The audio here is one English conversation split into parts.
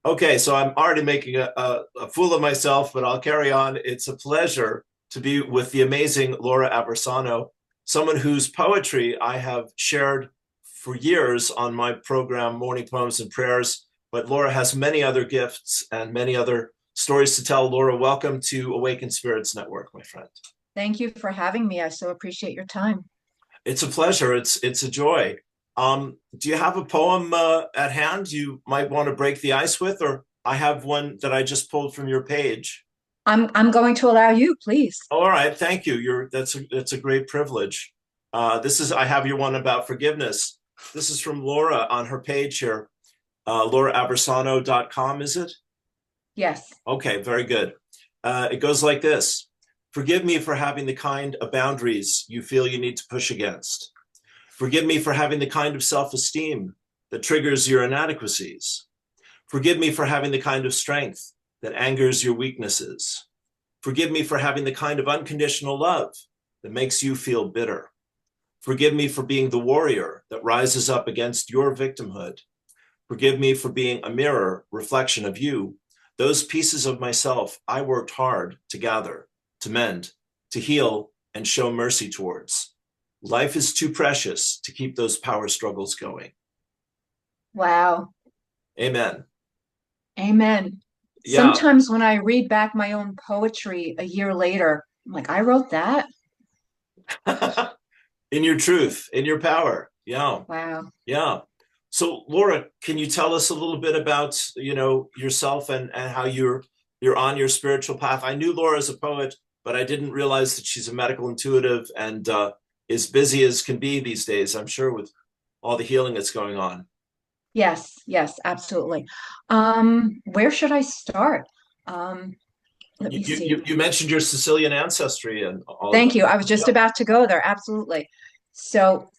Okay, so I'm already making a fool of myself, but I'll carry on. It's a pleasure to be with the amazing Laura Aversano, someone whose poetry I have shared for years on my program, Morning Poems and Prayers. But Laura has many other gifts and many other stories to tell. Laura, welcome to Awakened Spirits Network, my friend. Thank you for having me. I so appreciate your time. It's a pleasure. It's a joy. Do you have a poem at hand you might want to break the ice with, or I have one that I just pulled from your page. I'm going to allow you, please. All right, thank you. That's a great privilege. This is I have your one about forgiveness. This is from Laura on her page here. LauraAversano.com, is it? Yes. Okay, very good. It goes like this. Forgive me for having the kind of boundaries you feel you need to push against. Forgive me for having the kind of self-esteem that triggers your inadequacies. Forgive me for having the kind of strength that angers your weaknesses. Forgive me for having the kind of unconditional love that makes you feel bitter. Forgive me for being the warrior that rises up against your victimhood. Forgive me for being a mirror reflection of you, those pieces of myself I worked hard to gather, to mend, to heal, and show mercy towards. Life is too precious to keep those power struggles going. Wow. Amen. Amen. Yeah. Sometimes when I read back my own poetry a year later, I'm like, I wrote that. In your truth, in your power. Yeah. Wow. Yeah. So Laura, can you tell us a little bit about, yourself and how you're on your spiritual path? I knew Laura as a poet, but I didn't realize that she's a medical intuitive and as busy as can be these days, I'm sure, with all the healing that's going on. Yes, yes, absolutely. Where should I start? Um, Let You, me you, see. you mentioned your Sicilian ancestry and all of that. Thank you. I was just Yeah. about to go there. Absolutely. So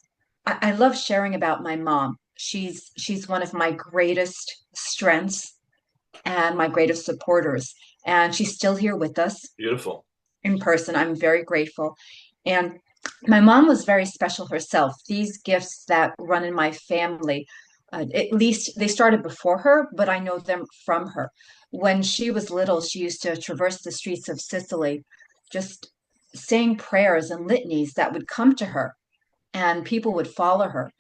I love sharing about my mom. She's one of my greatest strengths and my greatest supporters. And she's still here with us Beautiful. in person. I'm very grateful. And my mom was very special herself. These gifts that run in my family, at least they started before her, but I know them from her. When she was little, she used to traverse the streets of Sicily, just saying prayers and litanies that would come to her, and people would follow her.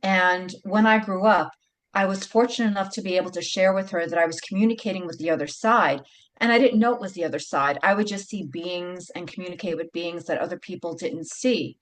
And when I grew up, I was fortunate enough to be able to share with her that I was communicating with the other side. And I didn't know it was the other side. I would just see beings and communicate with beings that other people didn't see.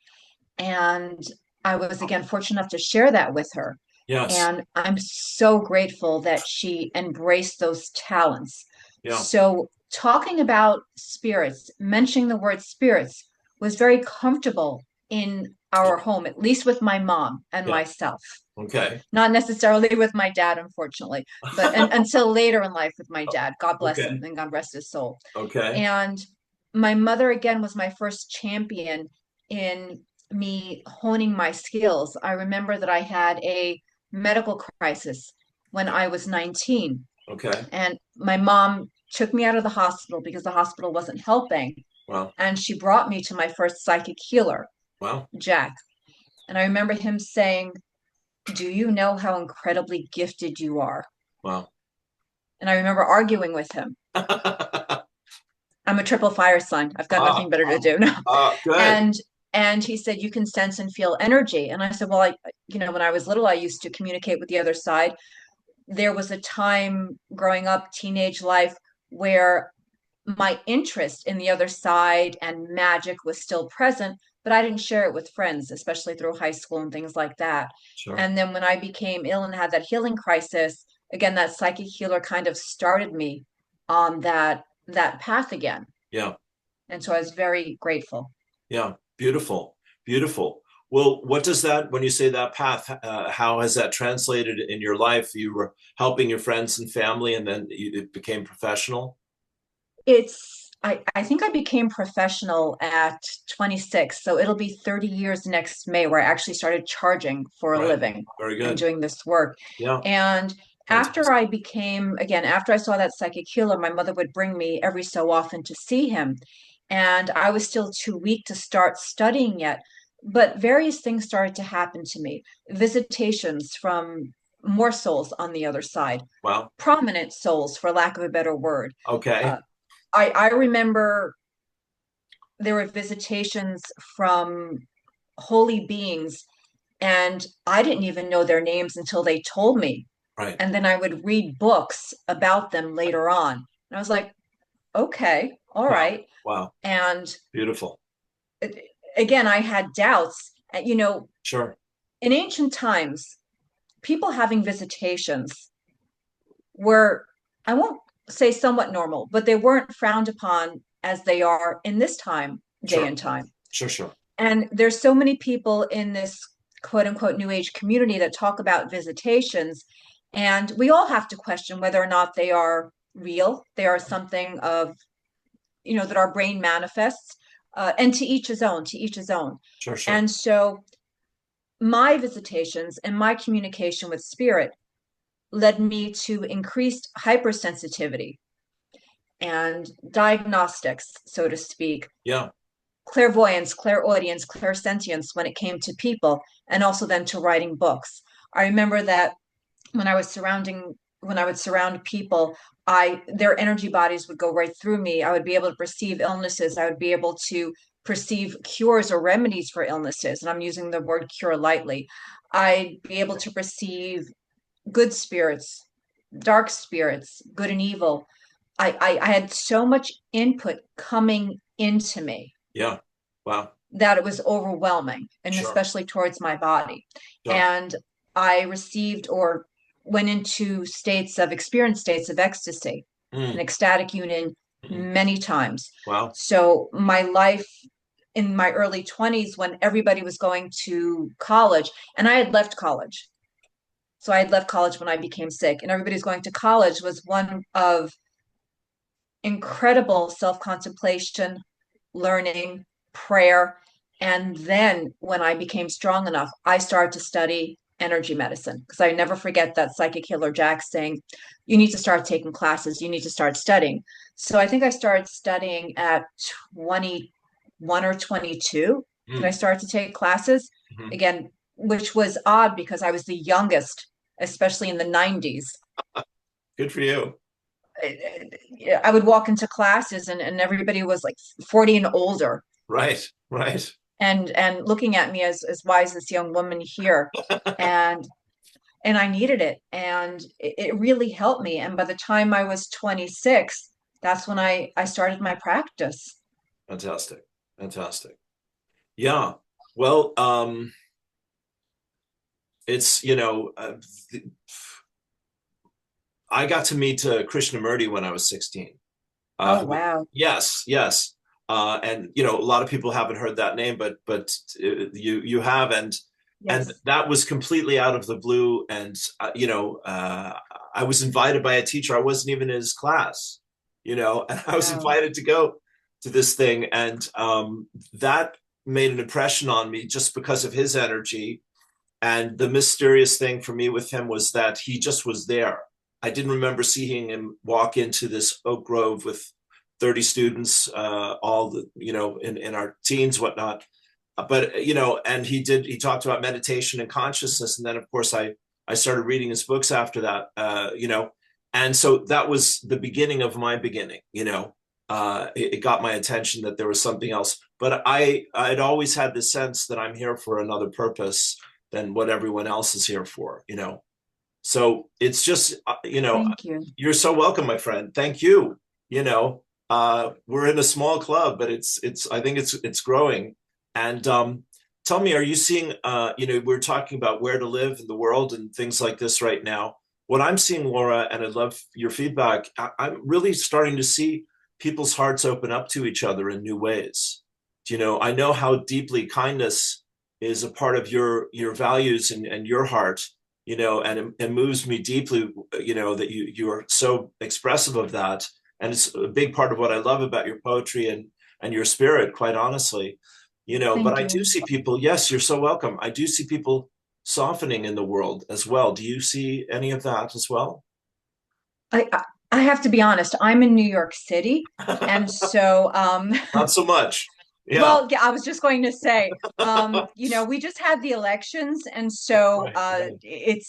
And I was again fortunate enough to share that with her. Yes. And I'm so grateful that she embraced those talents. Yeah. So, talking about spirits, mentioning the word spirits was very comfortable in Yeah. our home, at least with my mom and Yeah. myself. Okay. Not necessarily with my dad, unfortunately, but until later in life with my dad. God bless him Okay. and God rest his soul. Okay. And my mother, again, was my first champion in me honing my skills. I remember that I had a medical crisis when I was 19, Okay. and my mom took me out of the hospital because the hospital wasn't helping. Wow. And she brought me to my first psychic healer, Wow. Jack. And I remember him saying, do you know how incredibly gifted you are? Wow. And I remember arguing with him. I'm a triple fire sign. I've got Ah, nothing better to do now. good. And and he said, you can sense and feel energy. And I said, well, when I was little, I used to communicate with the other side. There was a time growing up, teenage life, where my interest in the other side and magic was still present, but I didn't share it with friends, especially through high school and things like that. Sure. And then when I became ill and had that healing crisis, again, that psychic healer kind of started me on that path again. Yeah. And so I was very grateful. Yeah. Beautiful. Beautiful. Well, what does that, when you say that path, how has that translated in your life? You were helping your friends and family, and then it became professional. I think I became professional at 26, so it'll be 30 years next May where I actually started charging for a Right. living Very and good. doing this work. Yeah. And after Fantastic. I became, again, after I saw that psychic healer, my mother would bring me every so often to see him. And I was still too weak to start studying yet. But various things started to happen to me. Visitations from more souls on the other side, Wow. prominent souls, for lack of a better word. Okay. Uh, I remember there were visitations from holy beings, and I didn't even know their names until they told me. Right. And then I would read books about them later on. And I was like, okay, all Wow. right. Wow. And Beautiful. again, I had doubts. Sure. In ancient times, people having visitations were, I won't say somewhat normal, but they weren't frowned upon as they are in this time, day Sure. and time. Sure. Sure. And there's so many people in this quote unquote new age community that talk about visitations. And we all have to question whether or not they are real. They are something of, that our brain manifests. And to each his own, to each his own. Sure. Sure. And so my visitations and my communication with spirit led me to increased hypersensitivity and diagnostics, so to speak, Yeah. clairvoyance, clairaudience, clairsentience when it came to people, and also then to writing books. I remember that when I would surround people, their energy bodies would go right through me. I would be able to perceive illnesses. I would be able to perceive cures or remedies for illnesses. And I'm using the word cure lightly. I'd be able to perceive good spirits, dark spirits, good and evil. I had so much input coming into me Yeah. Wow. that it was overwhelming, and Sure. especially towards my body. Sure. And I received or went into experienced states of ecstasy, an Mm. ecstatic union Mm. many times. Wow. So my life in my early 20s, when everybody was going to college, and I had left college. So I had left college when I became sick, and everybody's going to college, was one of incredible self contemplation, learning, prayer. And then when I became strong enough, I started to study energy medicine because I never forget that psychic healer Jack saying, you need to start taking classes, you need to start studying. So I think I started studying at 21 or 22. Then I Mm. started to take classes Mhm. again, which was odd because I was the youngest, especially in the 90s. Good for you. I would walk into classes, and everybody was like 40 and older, Right. Right. and looking at me as why is this young woman here? And I needed it, and it really helped me. And by the time I was 26, that's when I started my practice. Fantastic. Fantastic. Yeah. Well, it's, th- I got to meet Krishnamurti when I was 16. Oh, Who, wow. yes, yes. And a lot of people haven't heard that name, but you have, and Yes. that was completely out of the blue. And I was invited by a teacher. I wasn't even in his class, and I was Wow. invited to go to this thing, and that made an impression on me just because of his energy. And the mysterious thing for me with him was that he just was there. I didn't remember seeing him walk into this oak grove with 30 students, all the, in our teens, whatnot. But, and he talked about meditation and consciousness. And then, of course, I started reading his books after that, and so that was the beginning of my beginning, it got my attention that there was something else. But I'd always had this sense that I'm here for another purpose than what everyone else is here for. So it's just, Thank you. you're so welcome, my friend. Thank you. We're in a small club, but I think it's growing. And tell me, are you seeing, we're talking about where to live in the world and things like this right now. What I'm seeing, Laura, and I'd love your feedback, I'm really starting to see people's hearts open up to each other in new ways. I know how deeply kindness is a part of your values and your heart, and it moves me deeply, that you are so expressive of that. And it's a big part of what I love about your poetry and your spirit, quite honestly. But Thank I do you. see people, yes, you're so welcome. I do see people softening in the world as well. Do you see any of that as well? I have to be honest, I'm in New York City. And so Not so much. Yeah. Well, yeah, I was just going to say, we just had the elections, and so Right. Right.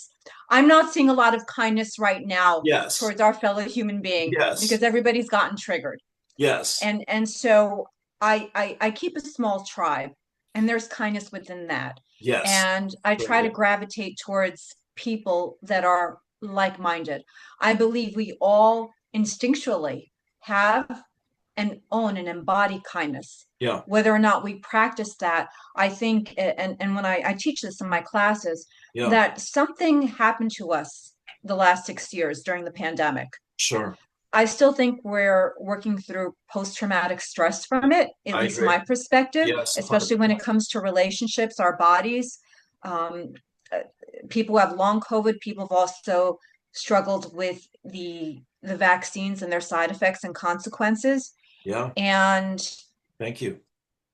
I'm not seeing a lot of kindness right now Yes. towards our fellow human being Yes. because everybody's gotten triggered. Yes. And so I keep a small tribe, and there's kindness within that. Yes. And I Very try to good. gravitate towards people that are like-minded. I believe we all instinctually have and own and embody kindness. Yeah. Whether or not we practice that, I think, and when I teach this in my classes, Yeah. that something happened to us the last 6 years during the pandemic. Sure. I still think we're working through post-traumatic stress from it, at I least agree. my perspective, Yes. especially when it 100%. comes to relationships, our bodies. Um, uh, People who have long COVID, people have also struggled with the vaccines and their side effects and consequences. Yeah. And Thank you.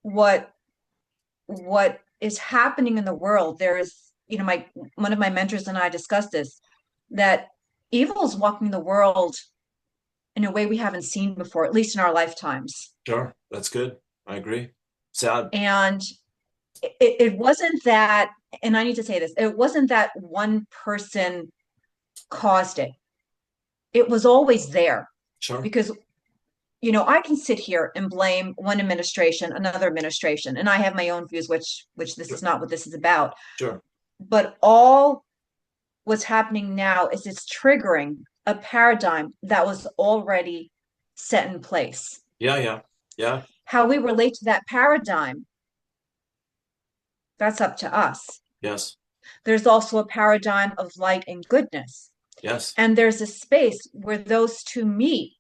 what what is happening in the world, there's, my one of my mentors and I discussed this, that evil is walking the world in a way we haven't seen before, at least in our lifetimes. Sure. That's good. I agree. Sad. And it wasn't that, and I need to say this, it wasn't that one person caused it. It was always there Sure. because, I can sit here and blame one administration, another administration, and I have my own views, which this is Sure. not what this is about. Sure. But all what's happening now is it's triggering a paradigm that was already set in place. Yeah. Yeah. Yeah. How we relate to that paradigm, that's up to us. Yes. There's also a paradigm of light and goodness. Yes. And there's a space where those two meet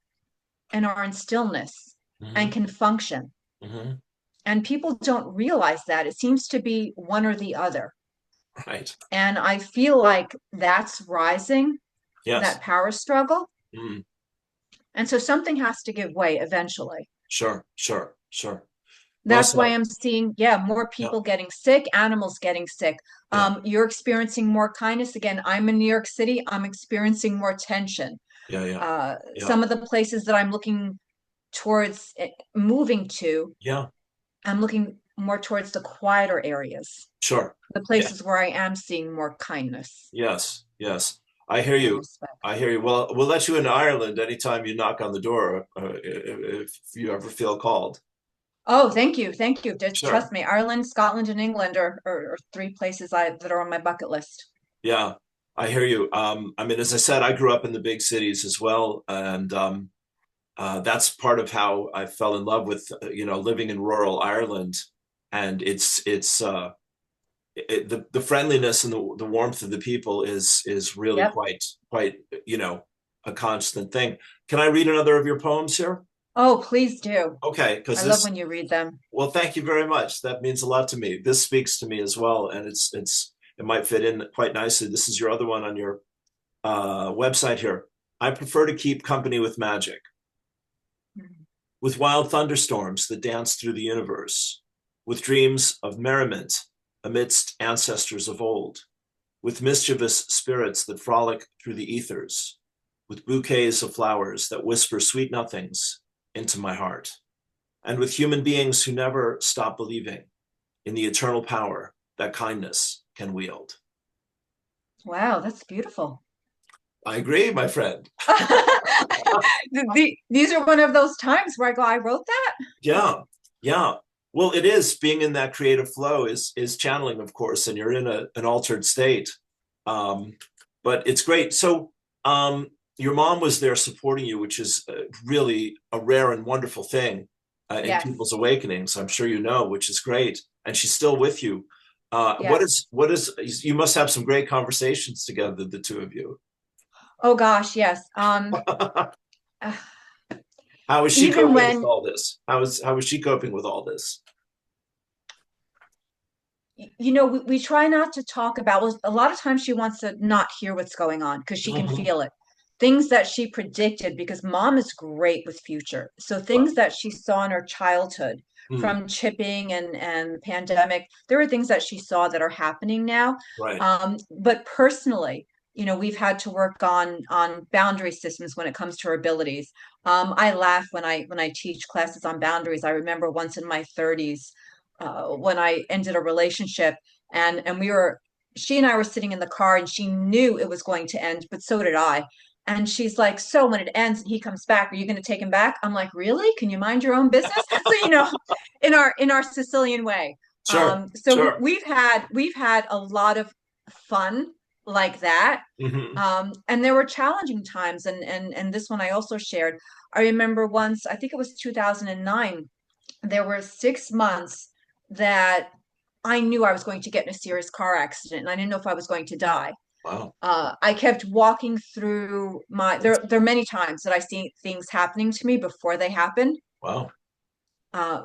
and are in stillness and Hmm. can function. Hmm. And people don't realize that. It seems to be one or the other. Right. And I feel like that's rising, Yes. that power struggle. Mm. And so something has to give way eventually. Sure. Sure. Sure. Well That's why said. I'm seeing, yeah, more Yeah. people getting sick, animals getting sick. Yeah. You're experiencing more kindness. Again, I'm in New York City. I'm experiencing more tension. Yeah. Yeah. Yeah. Some of the places that I'm looking towards moving to, Yeah. I'm looking more towards the quieter areas, Sure. the Yeah. places where I am seeing more kindness Yes. Yes. I hear and you. respect. I hear you. Well, we'll let you into Ireland anytime you knock on the door, if you ever feel called. Oh, thank you. Thank you. Just Sure. trust me. Ireland, Scotland, and England are three places that are on my bucket list. Yeah. I hear you. I mean, as I said, I grew up in the big cities as well, and that's part of how I fell in love with living in rural Ireland, and the friendliness and the warmth of the people is really Yep. quite a constant thing. Can I read another of your poems here? Oh, please do. Okay, I because love this when you read them. well, thank you very much. That means a lot to me. This speaks to me as well, and it might fit in quite nicely. This is your other one on your website here. I prefer to keep company with magic, with wild thunderstorms that dance through the universe, with dreams of merriment amidst ancestors of old, with mischievous spirits that frolic through the ethers, with bouquets of flowers that whisper sweet nothings into my heart, and with human beings who never stop believing in the eternal power that kindness can wield. Wow, that's beautiful. I agree, my friend. These are one of those times where I go, I wrote that. Yeah, yeah. Well, it is being in that creative flow is channeling, of course, and you're in an altered state. Um, but it's great. So your mom was there supporting you, which is really a rare and wonderful thing in Yes, people's awakenings. I'm sure you know, which is great. And she's still with you. yes. What is you must have some great conversations together, the two of you. Oh gosh, yes. Uh, How is she Even coping with when, all this? How is she coping with all this? we try not to talk about, well, a lot of times she wants to not hear what's going on because she can Mhm. feel it. Things that she predicted, because mom is great with future. So Right. things that she saw in her childhood Mm, from chipping and pandemic, there are things that she saw that are happening now. right. But personally, we've had to work on boundary systems when it comes to our abilities. I laugh when I teach classes on boundaries. I remember once in my 30s, when I ended a relationship, and she and I were sitting in the car, and she knew it was going to end, but so did I. And she's like, "So when it ends and he comes back, are you going to take him back?" I'm like, "Really? Can you mind your own business?" So, in our Sicilian way. Sure. So Sure. we've had a lot of fun like that. Hmm. And there were challenging times, and this one I also shared. I remember once, I think it was 2009, there were 6 months that I knew I was going to get in a serious car accident, and I didn't know if I was going to die. Wow. I kept walking through there are many times that I see things happening to me before they happen, Wow.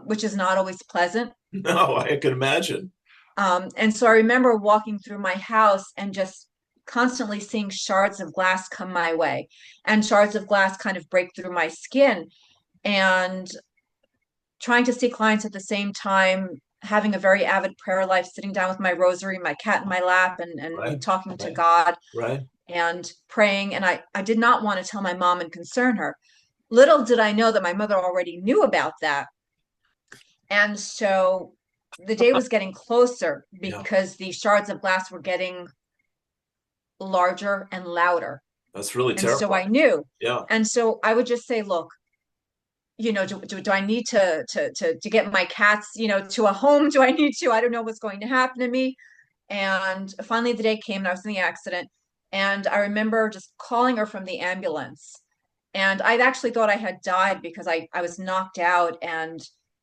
which is not always pleasant. No, I can imagine. And so I remember walking through my house and just constantly seeing shards of glass come my way, and shards of glass kind of break through my skin, and trying to see clients at the same time, having a very avid prayer life, sitting down with my rosary, my cat in my lap, and Right. talking to Right. God Right. and praying. And I did not want to tell my mom and concern her. Little did I know that my mother already knew about that. And so the day was getting closer Yeah. because the shards of glass were getting larger and louder. That's really And so I terrifying. knew. Yeah. And so I would just say, "Look, do I need to get my cats, to a home? Do I need to? I don't know what's going to happen to me." And finally the day came and I was in the accident. And I remember just calling her from the ambulance. And I'd actually thought I had died because I was knocked out, and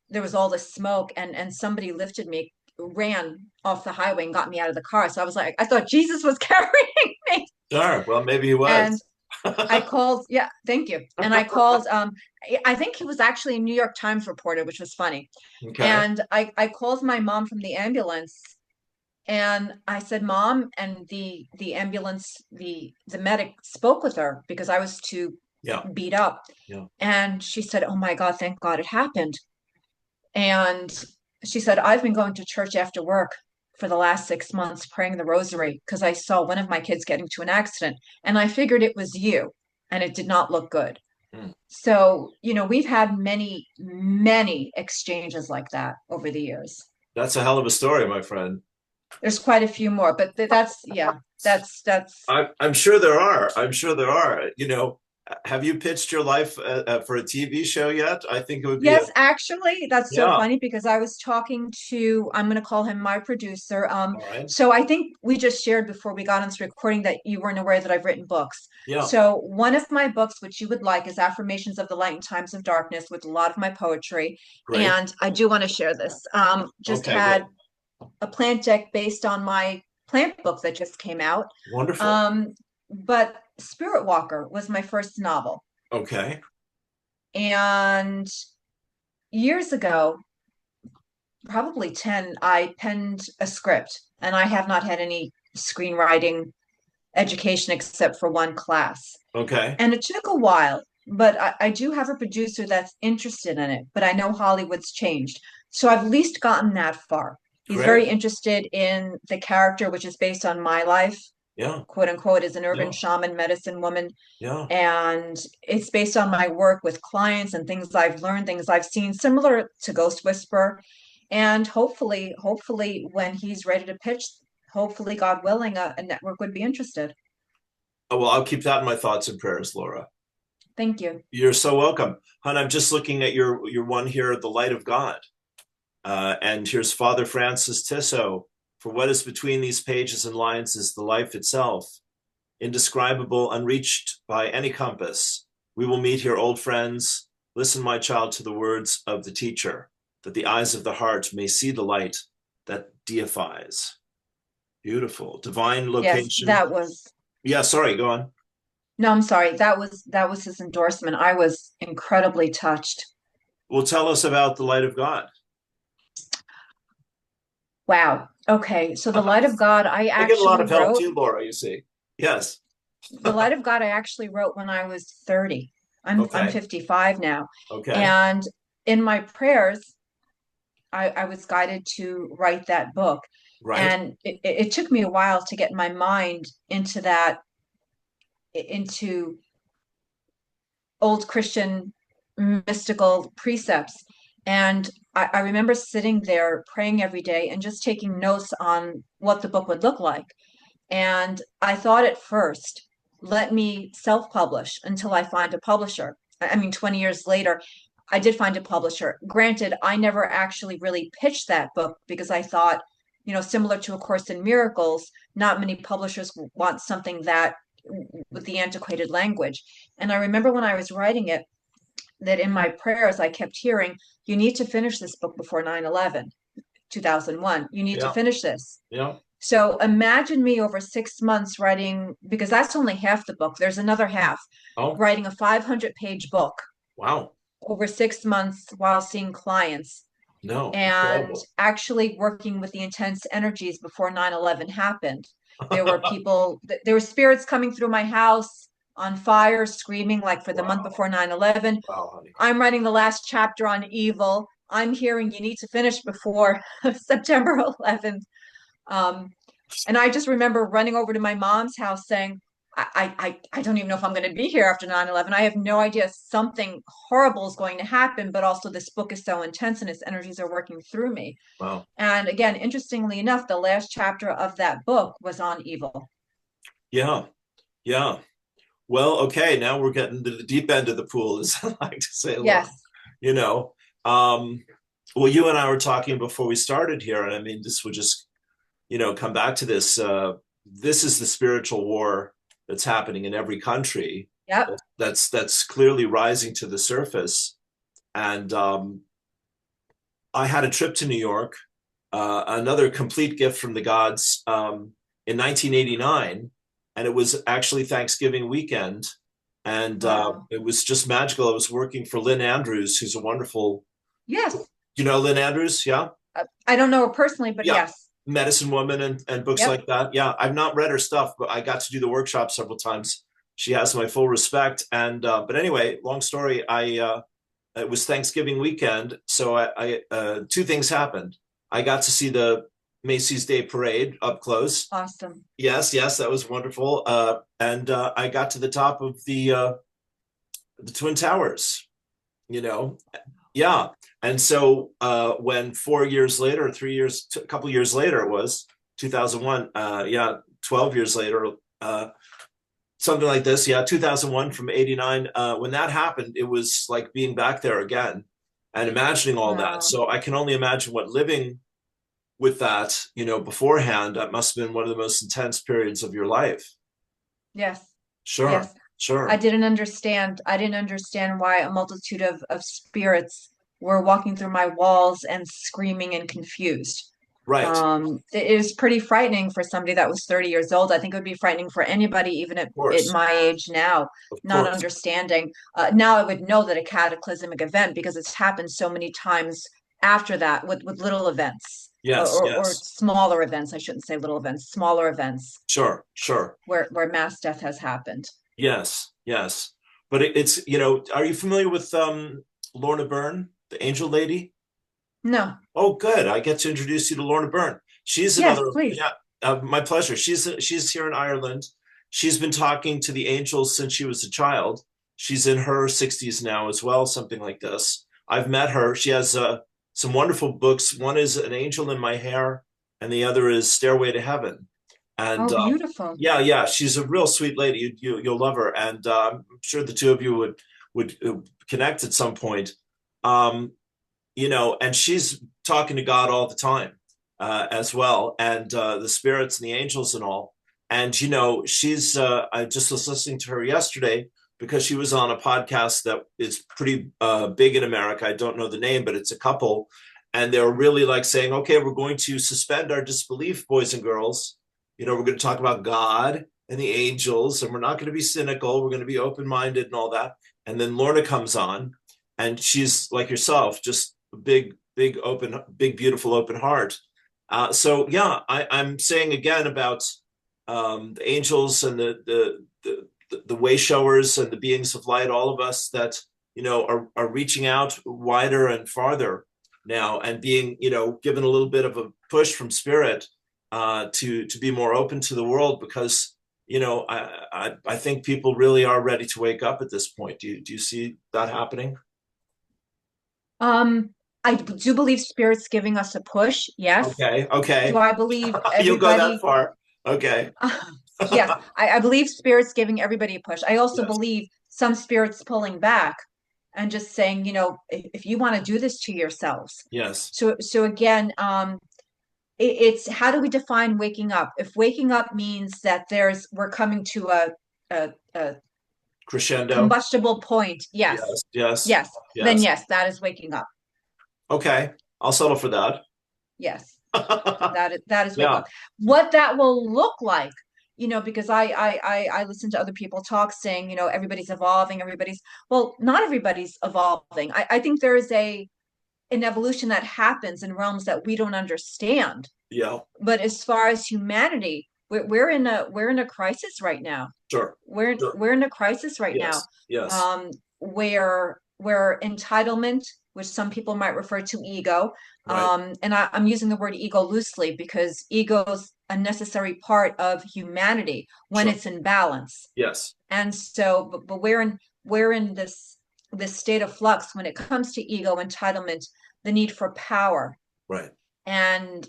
there was all this smoke, and somebody lifted me, ran off the highway and got me out of the car. So I was like, I thought Jesus was carrying me. Sure. Well, maybe he And was. I called, yeah, thank you. And I called, I think he was actually a New York Times reporter, which was funny. Okay. And I called my mom from the ambulance, and I said, "Mom," and the ambulance, the medic spoke with her because I was too Yeah. beat up. Yeah. And she said, "Oh my God, thank God it happened." And she said, "I've been going to church after work for the last 6 months praying the rosary because I saw one of my kids getting to an accident, and I figured it was you, and it did not look good." Hmm. So, we've had many, many exchanges like that over the years. That's a hell of a story, my friend. There's quite a few more, but yeah, that's I'm sure there are. I'm sure there are. Have you pitched your life for a TV show yet? I think it would be a, Yes, actually, that's so yeah. funny because I was talking to, I'm going to call him my producer. All right. So I think we just shared before we got on this recording that you weren't aware that I've written books. Yeah. So one of my books, which you would like, is Affirmations of the Light in Times of Darkness, with a lot of my poetry. Great. And I do want to share this. Just Okay, had good. a plant deck based on my plant book that just came out. Wonderful. Um, but Spirit Walker was my first novel. Okay. And years ago, probably 10, I penned a script, and I have not had any screenwriting education except for one class. Okay. And it took a while, but I do have a producer that's interested in it, but I know Hollywood's changed. So I've at least gotten that far. He's very Great. interested in the character, which is based on my life, Yeah. quote unquote, as an urban Yeah. shaman medicine woman. Yeah. And it's based on my work with clients and things I've learned, things I've seen, similar to Ghost Whisperer. And hopefully, when he's ready to pitch, hopefully, God willing, a network would be interested. Oh, well, I'll keep that in my thoughts and prayers, Laura. Thank you. You're so welcome. Hon, I'm just looking at your one here, The Light of God. And here's Father Francis Tissot. For what is between these pages and lines is the life itself, indescribable, unreached by any compass. We will meet here, old friends. Listen, my child, to the words of the teacher, that the eyes of the heart may see the light that deifies. Beautiful. Divine Yes, location. that was, Yeah, sorry, go on. no, I'm sorry. That was his endorsement. I was incredibly touched. Well, tell us about the light of God. Wow. Okay. So the Light of God, I I get a lot actually of help wrote too, Laura, you see. Yes. the Light of God I actually wrote when I was 30. I'm Okay. 55 now. Okay. And in my prayers, I was guided to write that book. Right. And it took me a while to get my mind into that into old Christian mystical precepts. And I remember sitting there praying every day and just taking notes on what the book would look like. And I thought at first, let me self-publish until I find a publisher. I mean, 20 years later, I did find a publisher. Granted, I never actually really pitched that book because I thought, similar to A Course in Miracles, not many publishers want something that with the antiquated language. And I remember when I was writing it, that in my prayers, I kept hearing, you need to finish this book before 9/11, 2001. You need to Yeah. finish this. Yeah. So imagine me over 6 months writing, because that's only half the book. There's another half, Oh, writing a 500-page book wow. over 6 months while seeing clients No, and incredible. actually working with the intense energies before 9/11 happened. There were people, there were spirits coming through my house on fire, screaming like for the month Wow. before 9/11. Wow, honey. I'm writing the last chapter on evil. I'm hearing you need to finish before September 11th. Um, and I just remember running over to my mom's house saying, I don't even know if I'm going to be here after 9/11. I have no idea, something horrible is going to happen, but also this book is so intense and its energies are working through me. Wow. And again, interestingly enough, the last chapter of that book was on evil. Yeah. Yeah. Well, okay, now we're getting to the deep end of the pool, as I like to say, Laura. Yes. You know, um, well, you and I were talking before we started here, and I mean, this would just, come back to this. This is the spiritual war that's happening in every country. Yep. That's clearly rising to the surface. And I had a trip to New York, another complete gift from the gods in 1989, and it was actually Thanksgiving weekend, and Wow. it was just magical. I was working for Lynn Andrews, who's a wonderful, Yes. you know, Lynn Andrews, yeah, I don't know her personally, but yeah, yes. medicine woman and books Yep. like that. Yeah, I've not read her stuff, but I got to do the workshop several times. She has my full respect. And but anyway, long story. It was Thanksgiving weekend, so two things happened. I got to see the Macy's Day Parade up close. Awesome. Yes, yes, that was wonderful. And I got to the top of the Twin Towers. You know, yeah. And so when 4 years later, 3 years, a couple years later, it was 2001. Yeah, 12 years later, something like this. Yeah, 2001 from 89. When that happened, it was like being back there again and imagining all that. Wow. So I can only imagine what living with that, beforehand, that must have been one of the most intense periods of your life. Yes. Sure, Yes. I sure. didn't understand. I didn't understand why a multitude of spirits were walking through my walls and screaming and confused. Right. Of It is pretty frightening for somebody that was 30 years old. I think it would be frightening for anybody, even at course. my age now, Of not course. understanding. Now I would know that a cataclysmic event, because it's happened so many times after that with little events, Yes, or yes. smaller events. I shouldn't say little events, smaller events Sure, sure. where mass death has happened. Yes, yes. But it's, are you familiar with Lorna Byrne, the angel lady? No. Oh, good. I get to introduce you to Lorna Byrne. She's Yes, another, please. yeah, my pleasure. She's here in Ireland. She's been talking to the angels since she was a child. She's in her 60s now as well, something like this. I've met her. She has some wonderful books. One is An Angel in My Hair, and the other is Stairway to Heaven. And Oh, beautiful. yeah, yeah, she's a real sweet lady. You'll love her, and I'm sure the two of you would connect at some point. Um, and she's talking to God all the time as well, and the spirits and the angels and all. And she's I just was listening to her yesterday because she was on a podcast that is pretty big in America. I don't know the name, but it's a couple, and they're really like saying, okay, we're going to suspend our disbelief, boys and girls. We're going to talk about God and the angels, and we're not going to be cynical. We're going to be open-minded and all that. And then Lorna comes on, and she's like yourself, just big, big, open, big, beautiful, open heart. So yeah, I'm saying again about the angels and the way showers and the beings of light, all of us that are reaching out wider and farther now, and being given a little bit of a push from spirit to be more open to the world, because I think people really are ready to wake up at this point. Do you see that happening? Um, I do believe spirit's giving us a push. Yes. Okay, Do okay. I believe You'll go that everybody? far. Okay. Yes, I believe spirit's giving everybody a push. I also Yes, believe some spirits pulling back and just saying, if you want to do this to yourselves. yes. So again, it's how do we define waking up? If waking up means that we're coming to a Crescendo. combustible point, yes, Yes, yes, yes, then yes. yes, that is waking up. Okay, I'll settle for that. Yes, that is waking Yeah, up. What that will look like, because I listen to other people talk saying, everybody's evolving, well, not everybody's evolving. I think there is an evolution that happens in realms that we don't understand. yeah, But as far as humanity, we're in a crisis right now. sure, We're sure. we're in a crisis right now, Yes, yes, um, where entitlement, which some people might refer to ego, right. and I'm using the word ego loosely because ego's a necessary part of humanity when Sure. it's in balance. Yes, And so, but we're in this state of flux when it comes to ego, entitlement, the need for power, right. and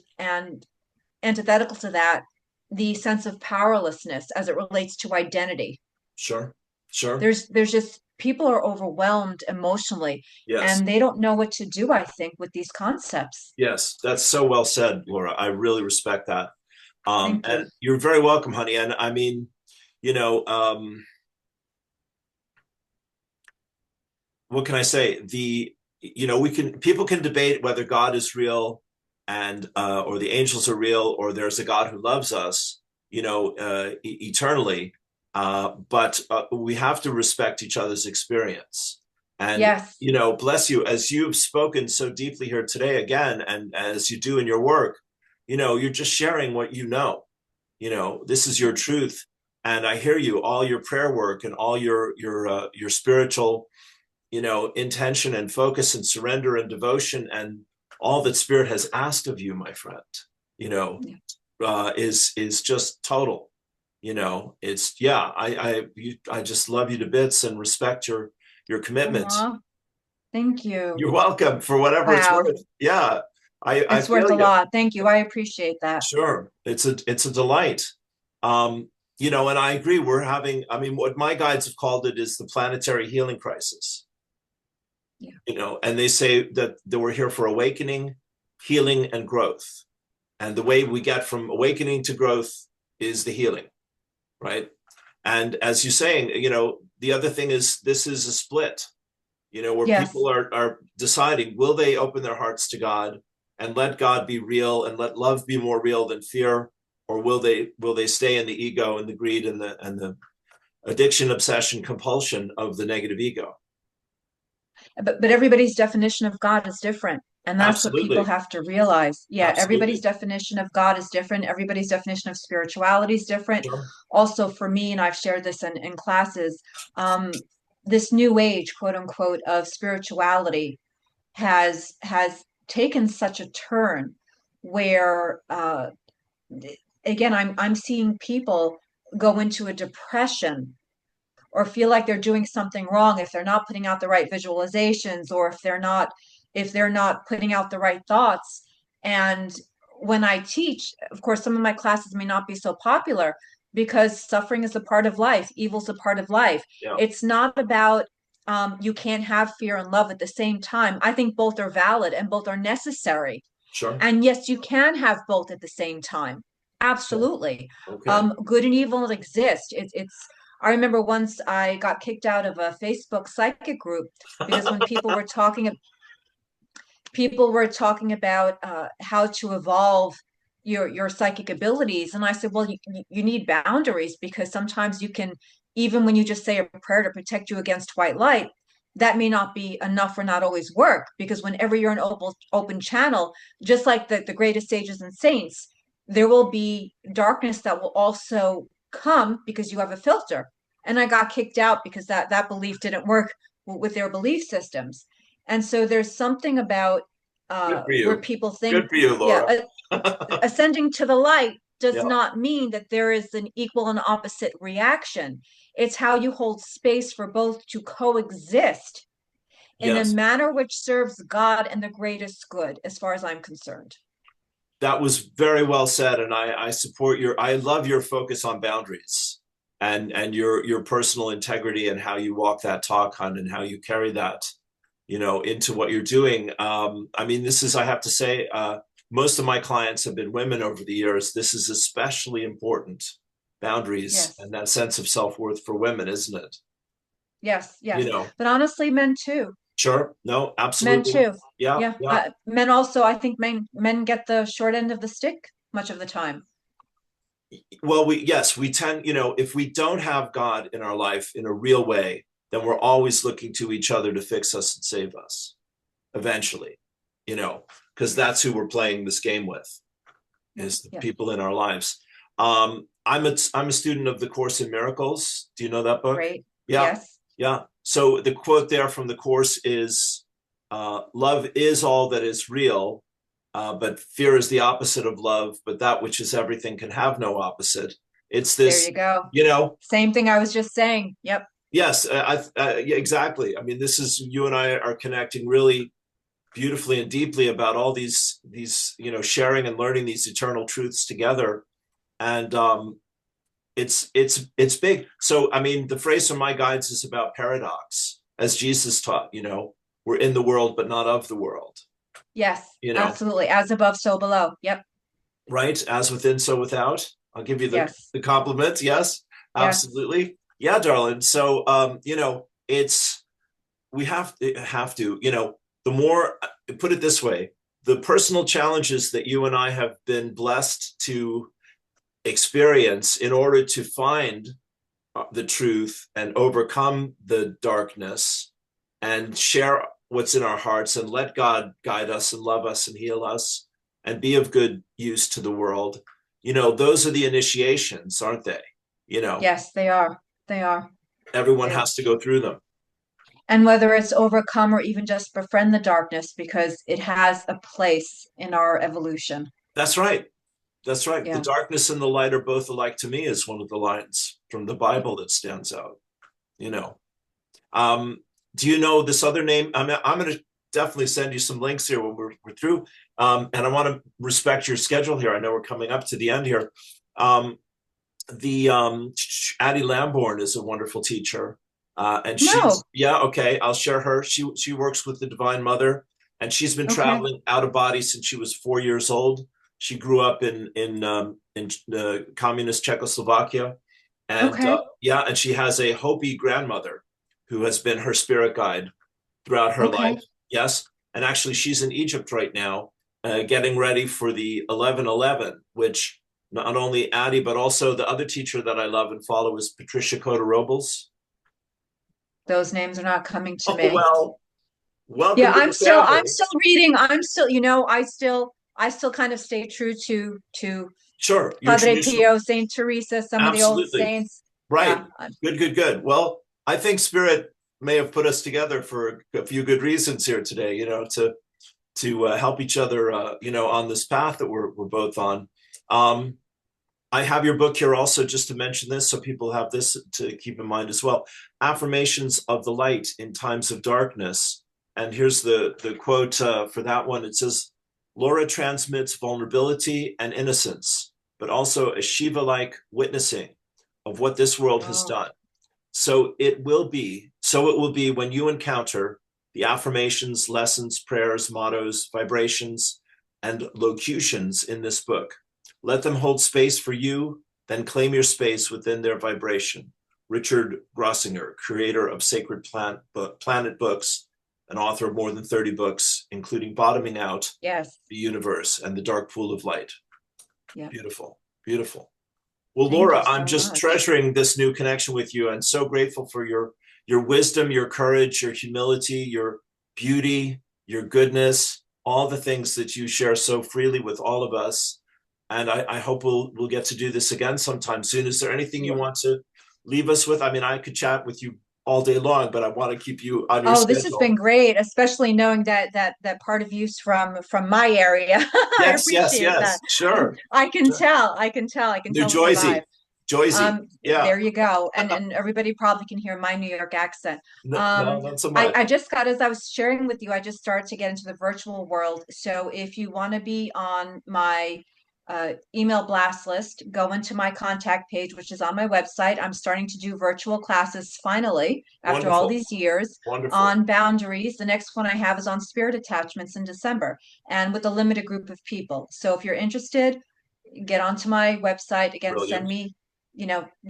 antithetical to that, the sense of powerlessness as it relates to identity. Sure, sure. There's just people are overwhelmed emotionally Yes, and they don't know what to do, I think, with these concepts. yes. That's so well said, Laura. I really respect that. Thank you. And you're very welcome, honey. And I mean, you know, what can I say? People can debate whether God is real and or the angels are real or there's a God who loves us, eternally. But we have to respect each other's experience. And Yes. bless you, as you've spoken so deeply here today again, and as you do in your work, you're just sharing what you know. This is your truth, and I hear you. All your prayer work and all your spiritual intention and focus and surrender and devotion and all that spirit has asked of you, my friend, you know, Yeah. is just total. It's yeah. I just love you to bits and respect your commitment. Aw, thank you. You're welcome for whatever it's Wow. worth. Yeah, I It's worth feel a you. lot. Thank you. I appreciate that. Sure, it's a delight. And I agree. We're having. I mean, what my guides have called it is the planetary healing crisis. Yeah. And they say that we're here for awakening, healing, and growth. And the way we get from awakening to growth is the healing, right? And as you're saying, the other thing is this is a split, where Yes. people are deciding, will they open their hearts to God and let God be real and let love be more real than fear? Or will they stay in the ego and the greed and the addiction, obsession, compulsion of the negative ego? But everybody's definition of God is different. And that's what people Absolutely. have to realize. Yeah, everybody's Absolutely. definition of God is different. Everybody's definition of spirituality is different. Sure. Also, for me, and I've shared this in classes, this new age, quote unquote, of spirituality has taken such a turn where again I'm seeing people go into a depression or feel like they're doing something wrong if they're not putting out the right visualizations or if they're not putting out the right thoughts. And when I teach, of course, some of my classes may not be so popular because suffering is a part of life, evil's a part of life. Yeah. It's not about you can't have fear and love at the same time. I think both are valid and both are necessary. Sure. And yes, you can have both at the same time. Sure. Absolutely. Okay. Good and evil exist. I remember once I got kicked out of a Facebook psychic group because when people were talking about how to evolve your psychic abilities, and I said, well, you need boundaries because sometimes you can, even when you just say a prayer to protect you against white light, that may not be enough or not always work because whenever you're an open channel, just like the greatest sages and saints, there will be darkness that will also come because you have a filter. And I got kicked out because that belief didn't work with their belief systems. And so there's something about Good for where you. people think, Good for you, yeah, Laura. ascending to the light does Yeah. not mean that there is an equal and opposite reaction. It's how you hold space for both to coexist in a Yes. manner which serves God and the greatest good, as far as I'm concerned. That was very well said, and I support your. I love your focus on boundaries and your personal integrity and how you walk that talk, Hun, and how you carry that, into what you're doing. I mean, this is, I have to say, most of my clients have been women over the years. This is especially important, boundaries Yes, and that sense of self-worth for women, isn't it? yes, You yes. know, But honestly, men too. sure, no, Men absolutely, too. yeah, Yeah. yeah. Men also, I think men get the short end of the stick much of the time. Well, we tend, if we don't have God in our life in a real way, then we're always looking to each other to fix us and save us eventually, because that's who we're playing this game with, Yeah, is the yeah. people in our lives. I'm a student of the Course in Miracles. Do you know that book? Great. Yeah, Yes. yeah. So the quote there from the Course is, love is all that is real, but fear is the opposite of love, but that which is everything can have no opposite. It's There this, you go. you know, Same thing I was just saying. Yep. yes, yeah, exactly. I mean, this is, you and I are connecting really beautifully and deeply about all these, sharing and learning these eternal truths together. And it's big. So, I mean, the phrase from my guides is about paradox, as Jesus taught, we're in the world, but not of the world, Yes, you know, absolutely. As above, so below. Yep. right? As within, so without. I'll give you Yes. the compliment. Yes, Yes. absolutely. Yeah, darling. So, it's, we have to, the more, put it this way, the personal challenges that you and I have been blessed to experience in order to find the truth and overcome the darkness and share what's in our hearts and let God guide us and love us and heal us and be of good use to the world. Those are the initiations, aren't they? Yes, they are. They are. Everyone They are. has to go through them. And whether it's overcome or even just befriend the darkness, because it has a place in our evolution. That's right. That's right. The Yeah. darkness and the light are both alike to me, is one of the lines from the Bible that stands out. You know, um, do you know this other name? I'm going to definitely send you some links here when we're through. And I want to respect your schedule here. I know we're coming up to the end here. Um, the Addie Lamborn is a wonderful teacher. And No. yeah, okay, I'll share her. She works with the Divine Mother, and she's been Okay. traveling out of body since she was 4 years old. She grew up in communist Czechoslovakia, and Okay. yeah, and she has a Hopi grandmother who has been her spirit guide throughout her life. Okay. Yes, and actually, she's in Egypt right now, getting ready for the 11:11, which not only Addie but also the other teacher that I love and follow is Patricia Cota Robles. Those names are not coming to Oh me. well, Yeah, welcome to I'm the still I'm family. still reading. I'm still, I still kind of stay true to Sure, your Padre traditional, Pio, Saint Teresa, some of the old absolutely saints. right. Yeah. Good, good, good. Well, I think Spirit may have put us together for a few good reasons here today. To help each other, on this path that we're both on. Um, I have your book here also, just to mention this, so people have this to keep in mind as well. Affirmations of the Light in Times of Darkness. And here's the quote for that one. It says, Laura transmits vulnerability and innocence, but also a Shiva-like witnessing of what this world has Oh, done. So it will be when you encounter the affirmations, lessons, prayers, mottos, vibrations, and locutions in this book. Let them hold space for you, then claim your space within their vibration. Richard Grossinger, creator of Sacred Planet Books, an author of more than 30 books, including Bottoming Out, yes. The Universe, and The Dark Pool of Light. Yeah. Beautiful, beautiful. Well, Thank Laura, you I'm so just much. treasuring this new connection with you and so grateful for your wisdom, your courage, your humility, your beauty, your goodness, all the things that you share so freely with all of us. And I hope we'll get to do this again sometime soon. Is there anything you Yeah. want to leave us with? I mean, I could chat with you all day long, but I want to keep you on your Oh, this has been schedule. great, especially knowing that part of you's from my area. I Yes, yes, appreciate that. yes. Sure. I can Sure. tell. I can tell. I can New tell from the vibe. Jersey. Jersey. Yeah. There you go. And everybody probably can hear my New York accent. No, no, Um, not so I much. just got, as I was sharing with you, I just started to get into the virtual world. So if you want to be on my email blast list, go into my contact page, which is on my website. I'm starting to do virtual classes finally after all Wonderful. these years Wonderful. on boundaries. The next one I have is on spirit attachments in December and with a limited group of people. So if you're interested, get onto my website again, send Brilliant. me,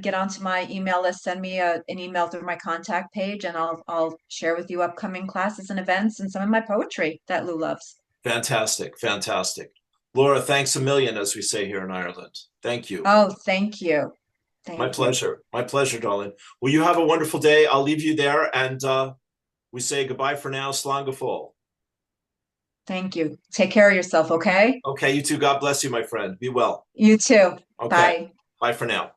get onto my email list, send me an email through my contact page, and I'll share with you upcoming classes and events and some of my poetry that Lou loves. Fantastic. Fantastic. Laura, thanks a million, as we say here in Ireland. Thank you. Oh, thank you. My Thank you. pleasure. My pleasure, darling. Well, you have a wonderful day. I'll leave you there, and we say goodbye for now. Slangafol. Thank you. Take care of yourself, okay? Okay, you too. God bless you, my friend. Be well. You too. Okay. Bye. Bye for now.